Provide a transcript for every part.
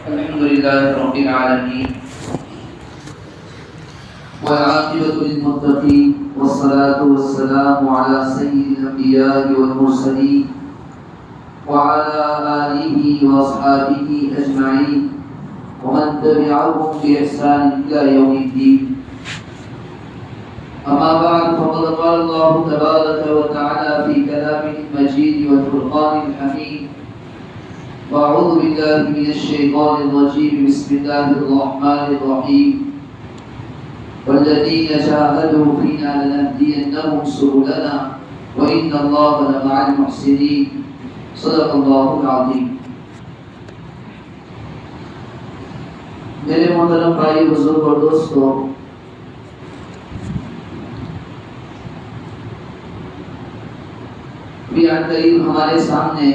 الحمدللہ رب العالمین والعاقبۃ للمتقین والصلاة والسلام علی سید الانبیاء والمرسلین وعلى آلہ واصحابہ اجمعین ومن تبعهم بإحسان إلى يوم الدين. أما بعد فقد قال الله تبارك وتعالى في كلامه المجيد والفرقان الحميد: وأعوذ بالله من الشيطان الرجيم بسم الله الرحمن الرحيم والذين جاهدوا فينا لنهدينهم سبلنا وإن الله لمع المحسنين. صدق الله العظيم. میرے محترم بھائی بزرگ اور دوستو، بیان قریب ہمارے سامنے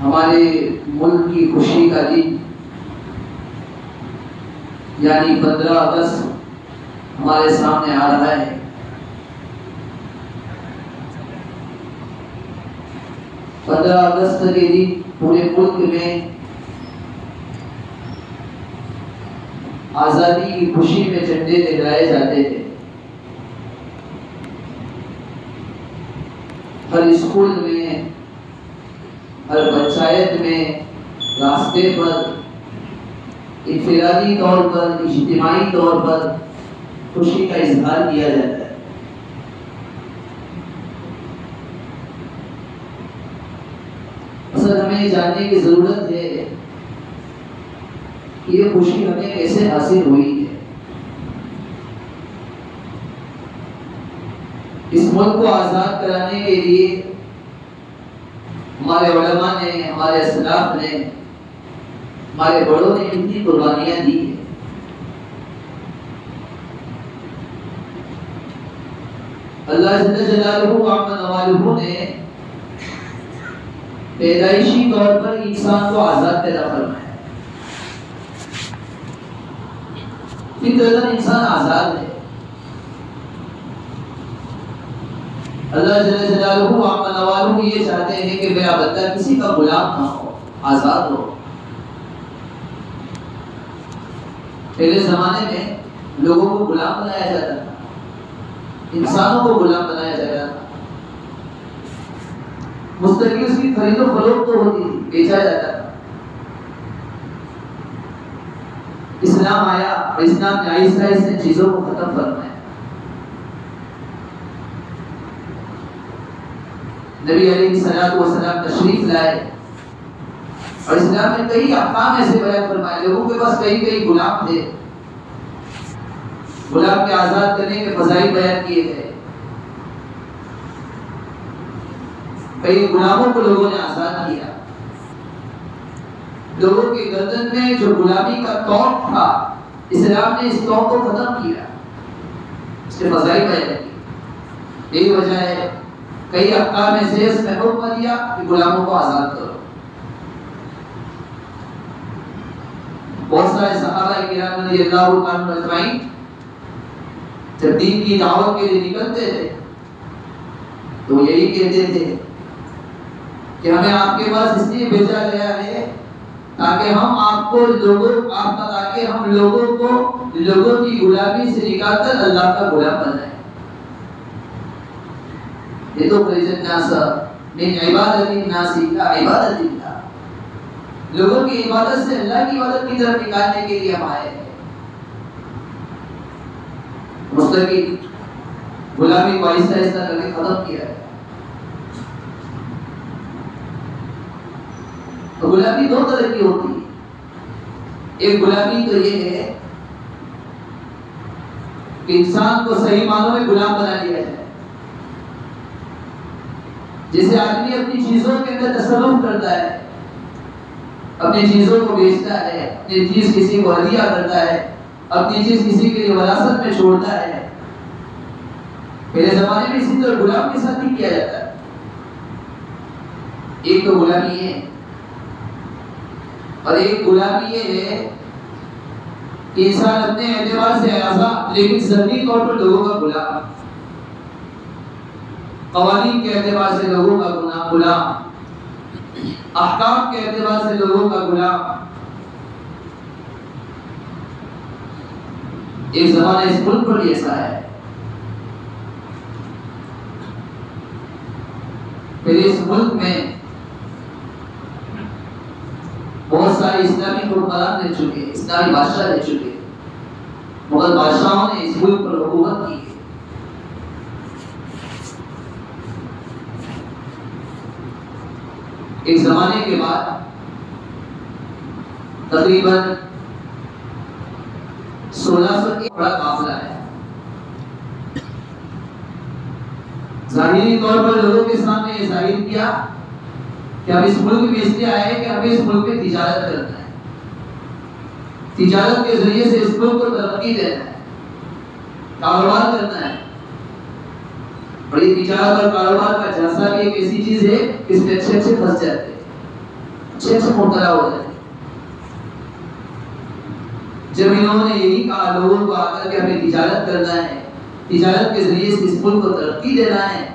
ہمارے ملک کی خوشی کا دن یعنی 15 اگست ہمارے سامنے آ رہا ہے. اگست کے دن پورے ملک میں آزادی کی خوشی میں جھنڈے لہرائے جاتے تھے. ہر اسکول میں، ہر پنچایت میں، راستے پر انفرادی طور پر، اجتماعی طور پر خوشی کا اظہار کیا جاتا ہے. اصل ہمیں جاننے کی ضرورت ہے کہ یہ خوشی ہمیں کیسے حاصل ہوئی ہے. اس ملک کو آزاد کرانے کے لیے ہمارے علماء نے، ہمارے اسلاف نے، ہمارے بڑوں نے کتنی قربانیاں دی ہیں. اللہ جل جلالہ وعظم نوالہ نے پیدائشی طور پر انسان کو آزاد پیدا فرمایا. فطرتاً انسان آزاد ہے. اللہ جل جلالہ وعظم نوالہ یہ چاہتے ہیں کہ میرا بندہ کسی کا غلام نہ ہو، آزاد ہو. پہلے زمانے میں لوگوں کو غلام بنایا جاتا تھا، انسانوں کو غلام بنایا جاتا تھا. مستقل اس کی خرید و فروخت تو ہوتی تھی، بیچا جاتا تھا. اسلام آیا اور اسلام نے آہستہ آہستہ چیزوں کو ختم فرمایا. نبی علیہ الصلوۃ والسلام تشریف لائے اور اسلام نے کئی احکام ایسے بیان فرمائے. لوگوں کے پاس کئی غلام تھے، غلام کے آزاد کرنے کے فضائل بیان کیے گئے. کئی غلاموں کو لوگوں نے آزاد کیا. لوگوں کے گردن میں جو غلامی کا توق تھا، اسلام نے اس توق کو ختم کیا، اس کے فضائل بیان کیے. یہی وجہ ہے کئی احکام ایسے اس میں حکم دیا کہ غلاموں کو آزاد کرو. بہت سارے صحابہ کرام رضی اللہ عنہم اجمعین جب دین کی دعوت کے لیے نکلتے تھے تو یہی کہتے تھے کہ ہمیں آپ کے پاس اس لیے بھیجا گیا ہے تاکہ ہم آپ کو تاکہ ہم لوگوں کی غلامی سے نکال کر اللہ کا غلام بنائیں. یہ تو خرج الناس من عبادت الناس الى عبادت اللہ، لوگوں کی عبادت سے اللہ کی عبادت کی طرف نکالنے کے لیے ہم آئے ہیں. مستقل غلامی کو آہستہ آہستہ کر کے ختم کیا ہے. تو غلامی دو طرح کی ہوتی ہے. ایک غلامی تو یہ ہے کہ انسان کو صحیح معنوں میں غلام بنا لیا جائے، جسے آدمی اپنی چیزوں کے اندر تصرف کرتا ہے، اپنی چیزوں کو بیچتا ہے، اپنی چیز کسی کو ہدیہ کرتا ہے، اپنی چیز کسی کے لیے وراثت میں چھوڑتا ہے. پہلے زمانے میں اسی طرح غلام کے ساتھ ہی کیا جاتا ہے. ایک تو غلامی ہے اور ایک غلامی یہ ہے کہ انسان اپنے اعتبار سے آزاد لیکن ذہنی طور پر لوگوں کا غلام، قوانین کے اعتبار سے لوگوں کا غلام، احکام کے اعتبار سے لوگوں کا غلام۔ ایک زمانہ اس ملک پر بھی ایسا ہے، پھر اس ملک میں بہت سارے اسلامی حکمران رہ چکے، اسلامی بادشاہ رہ چکے، مغل بادشاہوں نے اس ملک پر حکومت کی۔ ایک زمانے کے بعد تقریباً 1600 ایک بڑا قافلہ ہے، ظاہری طور پر لوگوں کے سامنے یہ ظاہر کیا کہ ہم اس ملک میں اس لیے آئے کہ ہمیں اس ملک میں تجارت کرنا ہے، تجارت کے ذریعے سے اس ملک کو ترقی دینا ہے، کاروبار کرنا ہے۔ اور یہ تجارت اور کاروبار کا جھانسا بھی ایک ایسی چیز ہے کہ اس میں اچھے پھنس جاتے ہیں، اچھے مبتلا ہو جاتے ہیں۔ جب انہوں نے یہی کہا لوگوں کو آ کر کے ہمیں تجارت کرنا ہے، تجارت کے ذریعے سے اس ملک کو ترقی دینا ہے،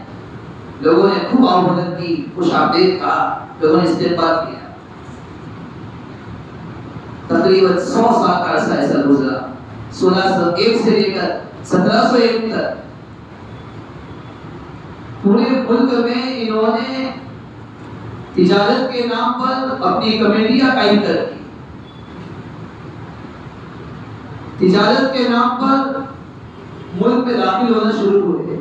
لوگوں نے خوب آمدن کی، خوش آمدید کہا، لوگوں نے استقبال کیا۔ تقریباً 100 سال کا عرصہ ایسا گزرا، 1601 سے لے کر 1701 تک پورے ملک میں انہوں نے تجارت کے نام پر اپنی کمیٹیاں قائم کر دی، تجارت کے نام پر ملک میں داخل ہونا شروع ہوئے،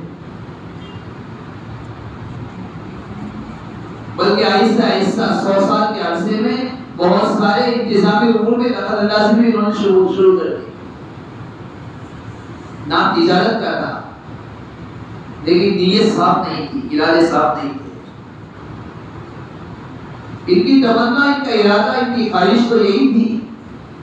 بلکہ آہستہ آہستہ 100 سال کے عرصے میں بہت سارے انتظامی امور میں دخل اندازی بھی انہوں نے شروع کر دی۔ نام تجارت کا تھا لیکن نیت صاف نہیں تھی، ارادے صاف نہیں تھے۔ ان کی تمنا، ان کا ارادہ، ان کی خواہش تو یہی تھی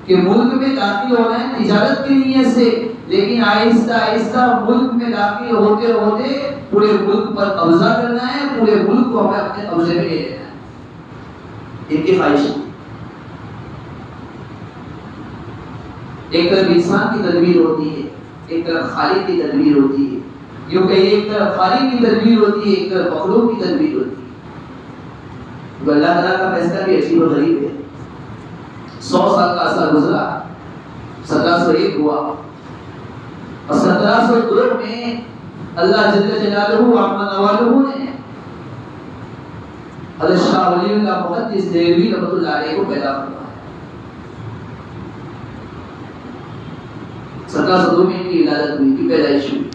کہ ملک میں داخل ہونا ہے تجارت کی نیت سے، لیکن آہستہ آہستہ ملک میں داخل ہوتے ہوتے پورے ملک پر قبضہ کرنا ہے، پورے ملک کو ہمیں اپنے قبضے میں لے لینا ہے۔ ان کی خواہش تھی۔ ایک طرف انسان کی تدبیر ہوتی ہے، ایک طرف خالق کی تدبیر ہوتی ہے، یوں کہ ایک طرف خالق کی تدبیر ہوتی ہے، ایک طرف مخلوق کی تدبیر ہوتی ہے۔ تو اللہ تعالیٰ کا فیصلہ بھی عجیب و غریب ہے۔ 100 سال کا عرصہ گزرا، 1701 ہوا، اور 1702 میں اللہ جل جلالہ عما نوالہ نے حضرت شاہ ولی اللہ محدث دہلوی رحمۃ اللہ علیہ کو پیدا فرمایا۔ 1702 میں ان کی ولادت ہوئی، کی پیدائش ہوئی۔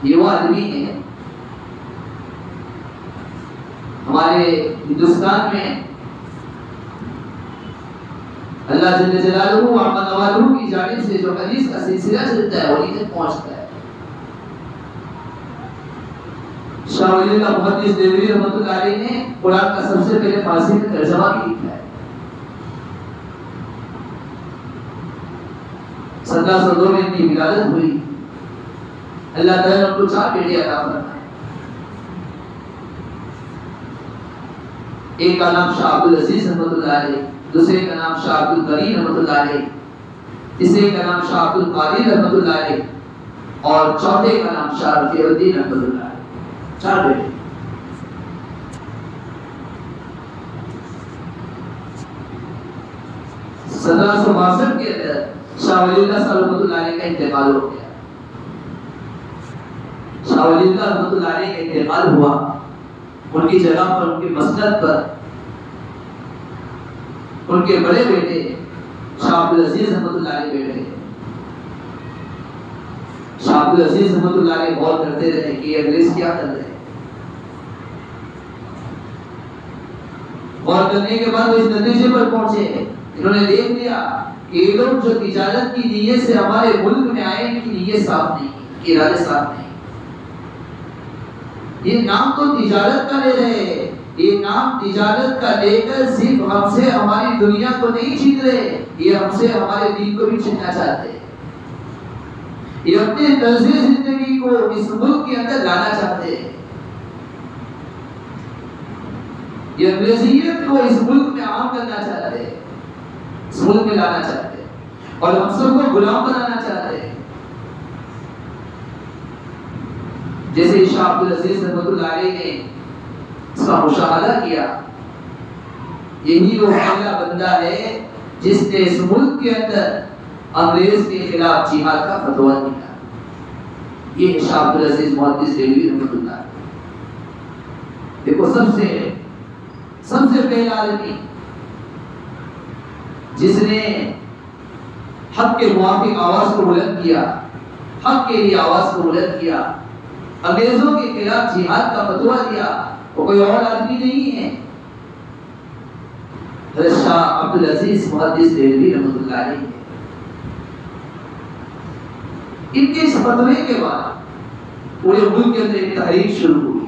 یہ وہ آدمی ہے ہمارے ہندوستان میں اللہ جل جلالہ عما نوالہ کی جانب سے جو حدیث کا سلسلہ چلتا ہے وہی تک پہنچتا ہے۔ شاہ ولی اللہ محدث دہلوی رحمۃ اللہ علیہ نے قرآن کا سب سے پہلے فارسی میں ترجمہ بھی لکھا ہے۔ 1702 میں ان کی ولادت ہوئی۔ اللہ تعالیٰ نے ان کو 4 بیٹے عطا فرمائے۔ ایک کا نام شاہ عبد العزیز رحمۃ اللہ علیہ، دوسرے کا نام شاہ عبد الکریم رحمۃ اللہ علیہ، تیسرے کا نام شاہ عبد القادر رحمۃ اللہ علیہ، اور چوتھے کا نام شاہ رفیع الدین رحمۃ اللہ علیہ۔ 4 بیٹے۔ سترہ سو 62 کے اندر شاہ ولی اللہ صاحب رحمۃ اللہ علیہ کا انتقال ہو گیا۔ شاہ ولی اللہ رحمۃ اللہ علیہ کا انتقال ہوا، ان کی جگہ پر، ان کی مسند پر ان کے بڑے بیٹے شاہ عبد العزیز رحمۃ اللہ علیہ بیٹھے۔ شاہ عبد العزیز رحمۃ اللہ علیہ غور کرتے رہے کہ یہ انگریز کیا کر رہے ہیں۔ غور کرنے کے بعد وہ اس نتیجے پر پہنچے، انہوں نے دیکھ لیا کہ یہ لوگ جو تجارت کی نیت سے ہمارے ملک میں آئے، ان کی نیت صاف نہیں، ان کے ارادے صاف نہیں۔ یہ نام تو تجارت کا لے رہے ہیں، یہ نام تجارت کا لے کر صرف ہم سے ہماری دنیا کو نہیں چھین رہے، یہ ہم سے ہمارے دین کو بھی چھیننا چاہتے ہیں۔ یہ اپنے طرز زندگی کو اس ملک کے اندر لانا چاہتے ہیں، یہ انگریزیت کو اس ملک میں عام کرنا چاہتے ہیں۔ اس ملک میں لانا چاہتے ہیں اور ہم سب کو غلام بنانا چاہتے ہیں. جیسے شاہ عبدالعزیز رحمۃ اللہ علیہ نے اس کا مشاہدہ کیا، یہی وہ پہلا بندہ ہے جس نے اس ملک کے اندر انگریز کے خلاف جہاد کا فتویٰ دیا. یہ شاہ عبدالعزیز محدث دہلوی رحمۃ اللہ علیہ. دیکھو سب سے پہلا آدمی جس نے حق کے موافق آواز کو بلند کیا، حق کے لیے آواز کو بلند کیا، انگریزوں کے خلاف جہاد کا فتویٰ دیا، وہ کوئی اور آدمی نہیں ہے، حضرت شاہ عبدالعزیز محدث دہلوی رحمۃ اللہ علیہ. ان کے اس فتوے کے بعد پورے ملک کے اندر ایک تحریک شروع ہوئی،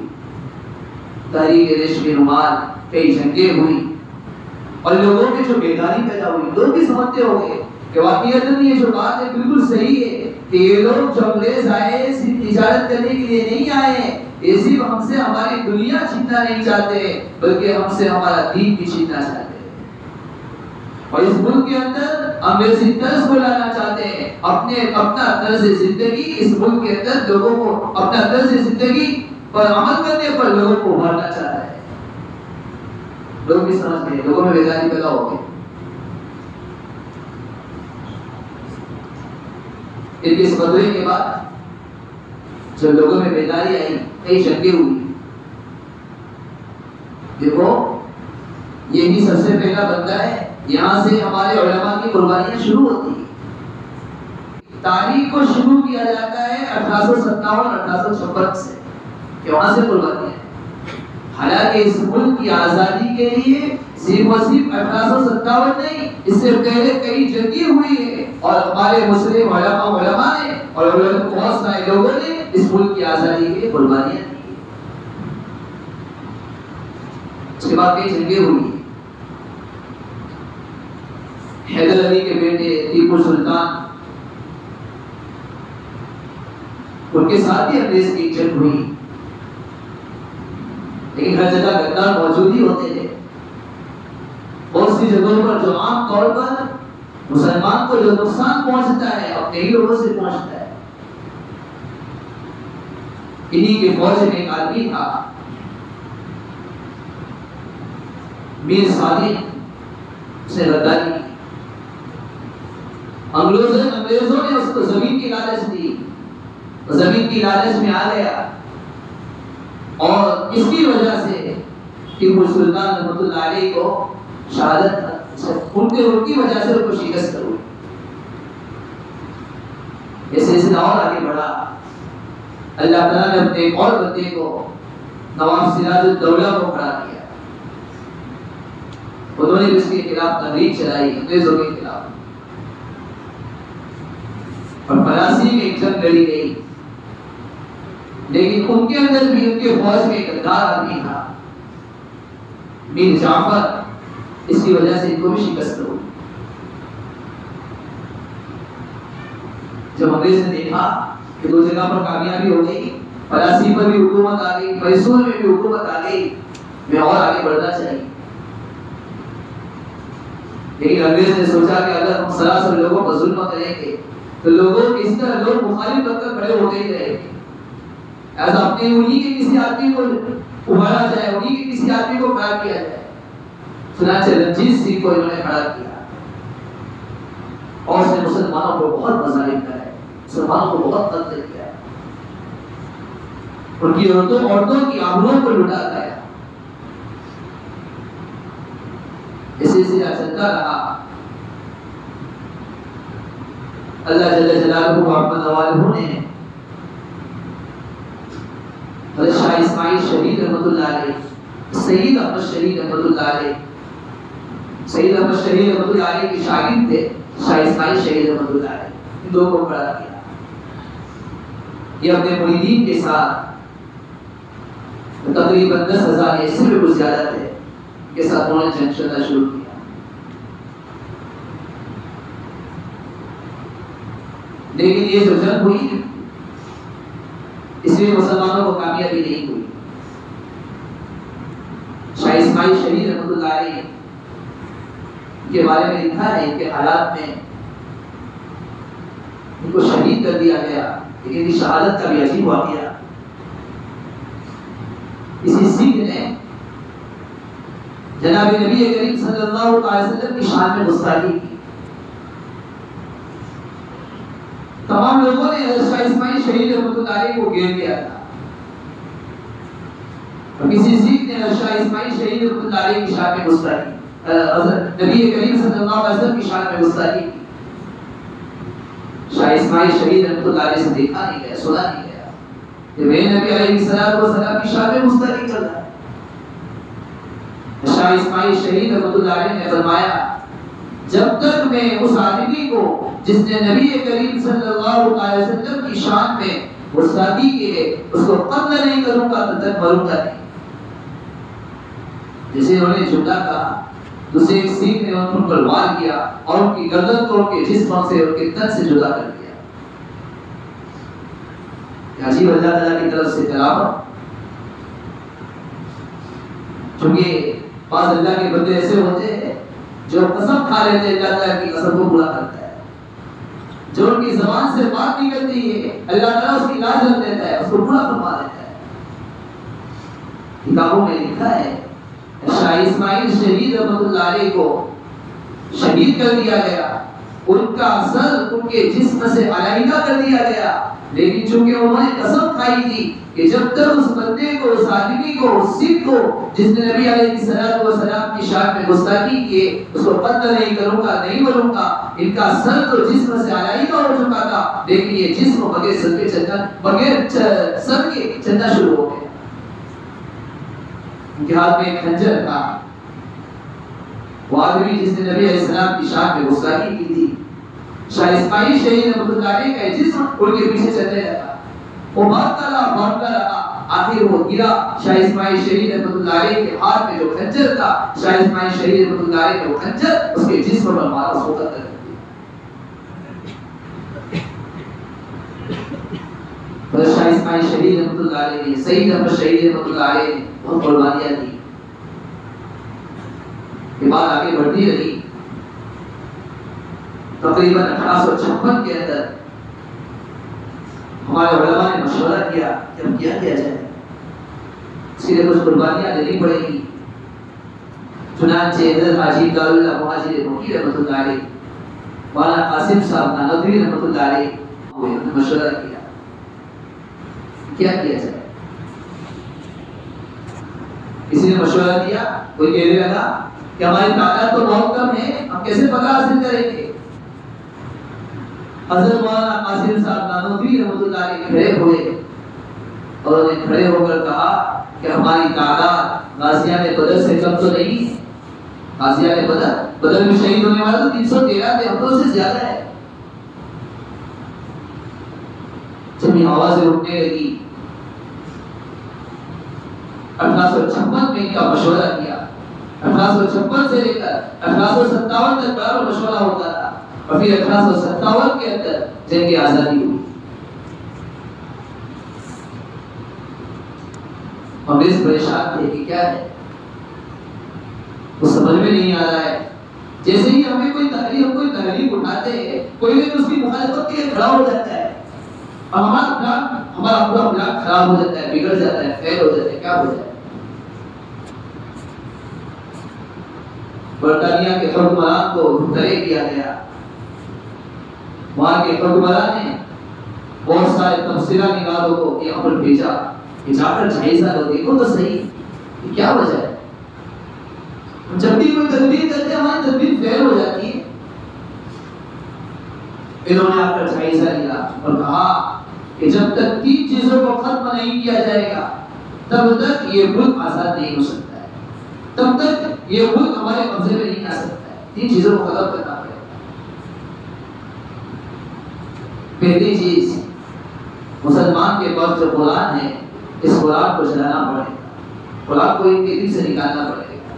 تحریک ریشم رومال. کئی جنگیں ہوئی اور لوگوں کی جو بیداری پیدا ہوئی، لوگ بھی سمجھتے ہو گئے کہ واقعیت یہ جو بات ہے بالکل صحیح ہے کہ یہ لوگ جو انگریز آئے صرف تجارت کرنے کے لیے نہیں آئے ہیں، یہ صرف ہم سے ہماری دنیا چھیننا نہیں چاہتے بلکہ ہم سے ہمارا دین بھی چھیننا چاہتے ہیں، اور اس ملک کے اندر انگریزی طرز کو لانا چاہتے ہیں. اپنا طرز زندگی اس ملک کے اندر لوگوں کو اپنا طرز زندگی پر عمل کرنے پر لوگوں کو ابھارنا چاہتا ہے. لوگ بھی سمجھ گئے، لوگوں میں بیداری پیدا ہو گئی. ان کے اس فتوے کے بعد جب لوگوں میں بیداری آئی، کئی جنگیں ہوئی. دیکھو یہی سب سے پہلا بندہ ہے، یہاں سے ہمارے علماء کی قربانیاں شروع ہوتی ہیں. تاریخ کو شروع کیا جاتا ہے 1857-1856 سے کہ وہاں سے قربانیاں. حالانکہ اس ملک کی آزادی کے لیے صرف اور صرف 1857 نہیں، اس سے پہلے کئی جنگیں ہوئی ہیں اور ہمارے مسلم علماء نے اور بہت سارے لوگوں نے اس ملک کی آزادی کے لیے قربانیاں دی. اس کے بعد کئی جنگیں ہوئی. حیدر علی کے بیٹے ٹیپو سلطان، ان کے ساتھ بھی انگریز کی جنگ ہوئی، لیکن ہر جگہ غدار موجود ہی ہوتے تھے. بہت سی جگہوں پر جو عام طور پر مسلمان کو جو نقصان پہنچتا ہے اپنے ہی لوگوں سے پہنچتا ہے. انہی کے فوج میں ایک آدمی تھا میر صادق، اس نے غداری کی. انگریزوں نے اس کو زمین کی لالچ دی، زمین کی لالچ میں آ گیا اور اس کی وجہ سے ٹیپو سلطان رحمۃ اللہ علیہ کو شہادت ان کی وجہ سے ان کو شکست ہوئی. یہ سلسلہ اور آگے بڑھا. اللہ تعالیٰ نے اپنے ایک اور بندے کو نواب سراج الدولہ کو کھڑا کیا. انہوں نے اس کے خلاف تحریک چلائی انگریزوں کے خلاف اور پلاسی میں ایک جنگ لڑی گئی. لیکن ان کے اندر بھی ان کے فوج میں ایک غدار آدمی تھا میر جعفر، اس کی وجہ سے ان کو بھی شکست ہوئی. جب انگریز نے دیکھا کہ دو جگہ پر کامیابی ہو گئی، پلاسی پر بھی حکومت آ گئی، میسور میں بھی حکومت آ گئی، میں اور آگے بڑھنا چاہیے. لیکن انگریز نے سوچا کہ اگر ہم سراسر لوگوں پر ظلم کریں گے تو لوگوں اس طرح لوگ مخالف بن کر کھڑے ہوتے ہی رہیں گے. ایسا اپنے انہی کے کسی آدمی کو ابھارا جائے، انہی کے کسی آدمی کو کھڑا کیا جائے. چنانچہ رنجیت سنگھ کو انہوں نے کھڑا کیا اور اس نے مسلمانوں کو بہت مظالم کرائے، مسلمانوں کو بہت قتل کیا ہے، ان کی عورتوں کی آبروؤں کو لٹا گیا. اس سلسلہ چلتا رہا. اللہ جل جلالہ و عظم جلالہ نے حضرت شاہ اسماعیل شہید رحمۃ اللہ علیہ، سید احمد شہید رحمۃ اللہ علیہ، سید احمد شہید رحمۃ اللہ علیہ کے شاگرد تھے شاہ اسماعیل شہید رحمۃ اللہ علیہ. ان دو کو کھڑا کیا. یہ اپنے مریدین کے ساتھ تقریباً 10,000 یا اس سے بھی کچھ زیادہ تھے کے ساتھ انہوں نے جنگ کرنا شروع کیا. لیکن یہ جو جنگ ہوئی اس میں مسلمانوں کو کامیابی نہیں ہوئی. شاہ اسماعیل شہید رحمۃ اللہ علیہ کے بارے میں لکھا ہے ان کے حالات میں ان کو شہید کر دیا گیا، لیکن اس شہادت کا بھی عجیب واقعہ، اسی سکھ نے جناب نبی کریم صلی اللہ علیہ وسلم کی شان میں گستاخی کی۔ تمام لوگوں نے شاہ اسماعیل شہید رحمۃ اللہ علیہ کو گھیر لیا تھا، اور کسی سکھ نے شاہ اسماعیل شہید رحمۃ اللہ علیہ کی شان میں گستاخی، نبی کریم صلی اللہ علیہ وسلم کی شان میں گستاخی کی۔ شاہ اسماعیل شہید رحمۃ اللہ علیہ سے دیکھا نہیں گیا، سنا نہیں گیا کہ میرے نبی علیہ السلام کی شان میں گستاخی کر رہا ہے۔ شاہ اسماعیل شہید رحمۃ اللہ علیہ نے فرمایا جب تک میں اس آدمی کو جس نے نبی کریم صلی اللہ علیہ وسلم کی شان میں گستاخی کی ہے اس کو قتل نہیں کروں گا تب تک مروں گا نہیں۔ جسے انہوں نے جملہ کہا، دوسرے ایک سکھ نے ان پر وار کیا اور ان کی گردن کو ان کے جسم سے ان کے تن سے جدا کر دیا۔ عجیب اللہ تعالیٰ کی طرف سے تلاوت، چونکہ بعض اللہ کے بندے ایسے ہوتے ہیں جو قسم کھا لیتے ہیں، اللہ تعالیٰ کی قسم کو پورا کرتا ہے، جو ان کی زبان سے بات نکلتی ہے اللہ تعالیٰ اس کی لاج رکھ دیتا ہے، اس کو پورا فرما دیتا ہے۔ کتابوں میں لکھا ہے شاہ اسماعیل شہید رحمۃ اللہ علیہ کو شہید کر دیا گیا، ان کا سر ان کے جسم سے علیحدہ کر دیا گیا، لیکن چونکہ انہوں نے قسم کھائی تھی کہ جب تک اس بندے کو، اس آدمی کو، اس سکھ کو جس نے نبی علیہ السلام کی شان میں گستاخی کی اس کو قتل نہیں کروں گا، نہیں مروں گا، ان کا سر تو جسم سے علیحدہ ہو چکا تھا لیکن یہ جسم بغیر سر کے چلنا شروع ہو گیا۔ ان کے ہاتھ میں ایک خنجر تھا، وہ آدمی جس نے نبی علیہ السلام کی شان میں گستاخی کی تھی، شاہ اسماعیل شہید رحمۃ اللہ علیہ کا جسم ان کے پیچھے چلنے لگا، وہ بھاگتا رہا، آخر وہ گرا۔ شاہ اسماعیل شہید رحمۃ اللہ علیہ کے ہاتھ میں جو خنجر تھا، شاہ اسماعیل شہید رحمۃ اللہ علیہ کا وہ خنجر اس کے جسم پر مارا، اس کو قتل کر دیا۔ شاہ اسماعیل شہید رحمۃ اللہ علیہ نے، سید احمد شہید رحمۃ اللہ علیہ نے بہت قربانیاں دی۔ یہ بات آگے بڑھتی رہی، تقریباً 1856 کے اندر ہمارے علماء نے مشورہ کیا کہ ہم کیا کیا جائے، اس کے لیے کچھ قربانیاں دینی پڑے گی۔ چنانچہ حضرت حاجی داراللہ مہاجر مکی رحمۃ اللہ علیہ، مولانا قاسم صاحب نانوتوی رحمۃ اللہ علیہ ہوئے، انہوں نے مشورہ کیا کیا جائے۔ کسی نے مشورہ دیا، کوئی کہنے لگا کہ ہماری طاقت تو بہت کم ہے، ہم کیسے پگا حاصل کریں گے؟ حضرت مولانا قاسم صاحب نانوتوی رحمۃ اللہ علیہ کھڑے ہوئے اور انہوں نے کھڑے ہو کر کہا کہ ہماری تعداد غازیان بدر سے کم تو نہیں ہے، غازیان بدر میں شہید ہونے والا تو 313 تھے، ہم تو اس سے زیادہ ہے۔ جب یہ آوازیں اٹھنے لگی، 1856 میں ان کا مشورہ کیا، 1856 سے لے کر 1857 تک بار مشورہ ہوتا تھا، اور پھر 1857 کے اندر جنگ آزادی ہوئی۔ انگریز پریشان تھے کہ کیا ہے، وہ سمجھ میں نہیں آ رہا ہے۔ جیسے ہی ہمیں کوئی تحریک اٹھاتے ہیں، کوئی بھی اس کی مخالفت کے لیے کھڑا ہو جاتا ہے، اور ہمارا پورا پلان خراب ہو جاتا ہے، بگڑ جاتا ہے، فیل ہو جاتا ہے، کیا ہو جاتا ہے۔ برطانیہ کے حکمران کو طلب کیا گیا، وہاں کے حکمران نے بہت سارے تبصرہ نگاروں کو یہاں پر بھیجا کہ جا کر جائزہ لو، دیکھو تو صحیح کہ کیا وجہ ہے۔ جب بھی کوئی تدبیر کرتے ہیں ہماری تدبیر فیل ہو جاتی ہے۔ انہوں نے آ کر جائزہ لیا اور کہا کہ جب تک 3 چیزوں کو ختم نہیں کیا جائے گا تب تک یہ ملک آزاد نہیں ہو سکتا ہے، تب تک یہ ملک ہمارے قبضے میں نہیں آ سکتا ہے۔ 3 چیزوں کو ختم کرنا پڑے گا۔ پہلی چیز، مسلمان کے پاس جو قرآن ہے، اس قرآن کو جلانا پڑے گا، قرآن کو ان کے دل سے نکالنا پڑے گا۔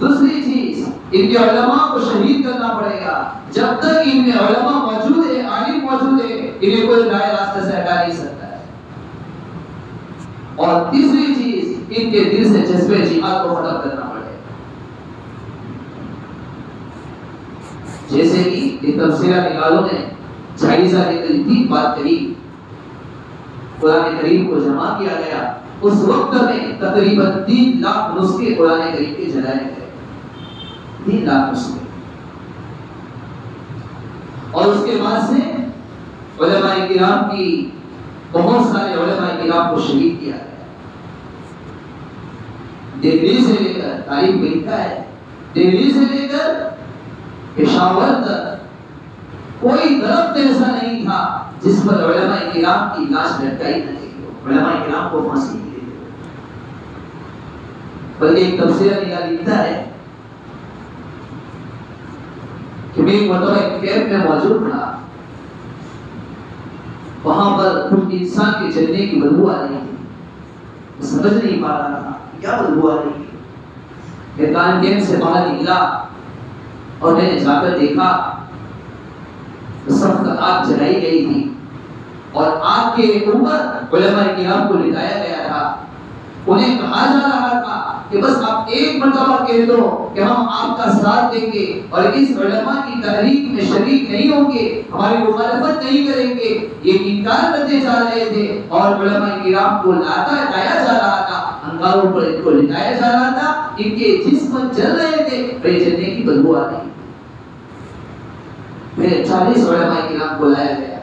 دوسری چیز، ان کے علماء کو شہید کرنا پڑے گا۔ جب تک ان میں علماء موجود ہے، عالم موجود ہے، انہیں کوئی رائے راستہ سے ہٹا نہیں سکتا ہے۔ اور تیسری چیز، ان کے دل سے جذبے جہاد کو ختم کرنا پڑے گا۔ جیسے کہ ایک تبصرہ نکالوں نے 40 سال کے قریب بات کری، قرآن کریم کو جمع کیا گیا، اس وقت میں تقریباً 3 لاکھ نسخے قرآن کریم کے جلائے گئے، 3 لاکھ نسخے، اور اس کے بعد سے علماء کرام کی بہت سارے علماء کرام کو شہید کیا گیا۔ دہلی سے لے کر تاریخ میں لکھا ہے، دہلی سے لے کر پشاور تک کوئی درخت ایسا نہیں تھا جس پر علماء کرام کی لاش لٹکائی نہ گئی ہو، علماء کرام کو پھانسی دی گئی ہو۔ بلکہ ایک تبصرہ لکھتا ہے کہ میں ایک مرتبہ ایک کیمپ میں موجود تھا، وہاں پر کچھ انسان کے جلنے کی بدبو آ رہی تھی، میں سمجھ نہیں پا رہا تھا کیا بدبو آ رہی تھی۔ میں کیمپ سے باہر نکلا اور میں نے جا کر دیکھا سخت آگ جلائی گئی تھی، اور آگ کے اوپر علماء کرام کو لٹایا گیا تھا۔ انہیں کہا جا رہا تھا کہ بس آپ ایک مرتبہ کہہ دو کہ ہم آپ کا ساتھ دیں گے اور اس علماء کی تحریک میں شریک نہیں ہوں گے، ہماری مخالفت نہیں کریں گے۔ یہ انکار کرتے جا رہے تھے اور علماء کرام کو لایا جا رہا تھا، انگاروں پر ان کو لٹایا جا رہا تھا، ان کے جسم جل رہے تھے اور یہ جلنے کی بدبو آ رہی۔ پھر 40 علماء کرام کو لایا گیا،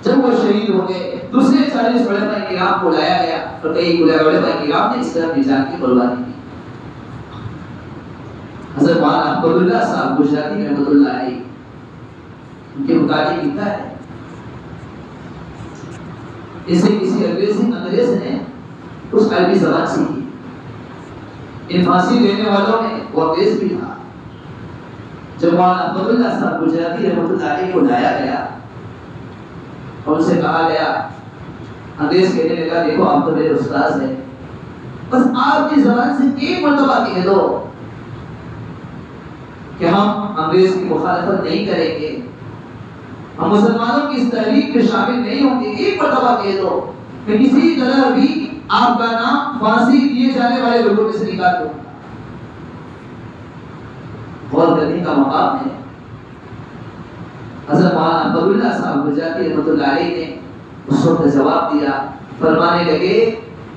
جب وہ شہید ہو گئے دوسرے 40 علماء کرام کو لایا گیا اور کئی علماء کرام نے اسلام کی جان کی قربانی دی۔ حضرت مولانا احمد اللہ صاحب گجراتی رحمۃ اللہ علیہ ان کے متعلق لکھا ہے، اسے کسی انگریز نے اس عربی زبان سیکھی، ان پھانسی دینے والوں میں وہ انگریز بھی تھا۔ جب مولانا احمد اللہ صاحب گجراتی رحمۃ اللہ علیہ کو لایا گیا اور ان سے کہا گیا، انگریز کہنے لگا دیکھو آپ تو میرے استاذ ہیں، بس آپ کی زبان سے ایک مرتبہ کہہ دو کہ ہم انگریز کی مخالفت نہیں کریں گے، ہم مسلمانوں کی اس تحریک میں شامل نہیں ہوں گے، ایک مرتبہ کہہ دو کہ کسی طرح بھی آپ کا نام پھانسی دیے جانے والے لوگوں میں سے نکال دو۔ غور کرنے کا مقام ہے، حضرت مولانا احمد اللہ صاحب گجراتی رحمۃ اللہ علیہ نے اس وقت جواب دیا، فرمانے لگے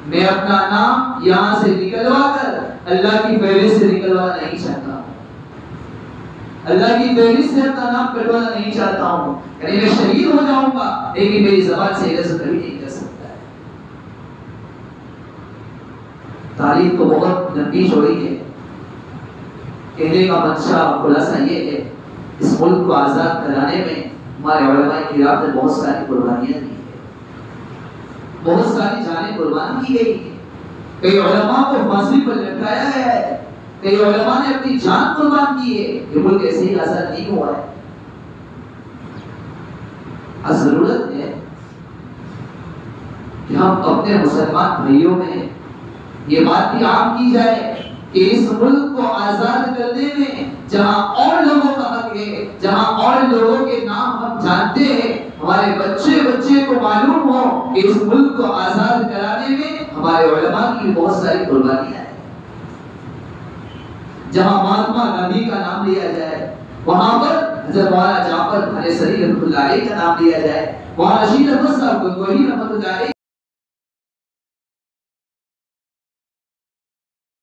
میں اپنا نام یہاں سے نکلوا کر اللہ کی فہرست سے نکلوانا نہیں چاہتا ہوں، اللہ کی فہرست سے اپنا نام کٹوانا نہیں چاہتا ہوں، یعنی میں شہید ہو جاؤں گا لیکن میری زبان سے لفظ کبھی نہیں کر سکتا ہے۔ تاریخ کو بہت لمبی چوڑی ہے، کہنے کا منشا خلاصہ یہ ہے، اس ملک کو آزاد کرانے میں ہمارے علماء کرام نے بہت ساری قربانیاں دی ہیں، بہت ساری جانیں قربان کی گئی ہیں، کئی علماء کو پھانسی پر لٹکایا گیا ہے، کئی علماء نے اپنی جان قربان کی ہے، یہ ملک ایسے ہی آزاد نہیں ہوا ہے۔ اب ضرورت ہے کہ ہم اپنے مسلمان بھائیوں میں یہ بات بھی عام کی جائے کہ اس ملک کو آزاد کرنے میں جہاں اور لوگوں کا حق ہے، جہاں اور لوگوں کے نام ہم جانتے ہیں، ہمارے بچے کو معلوم ہو کہ اس ملک کو آزاد کرانے میں ہمارے علماء کی بہت ساری قربانیاں ہیں۔ جہاں مہاتما گاندھی کا نام لیا جائے، وہاں پر حضرت مولانا جعفر بھانیسری رحمۃ اللہ علیہ کا نام لیا جائے، وہاں رشید احمد صاحب گنگوہی رحمۃ اللہ علیہ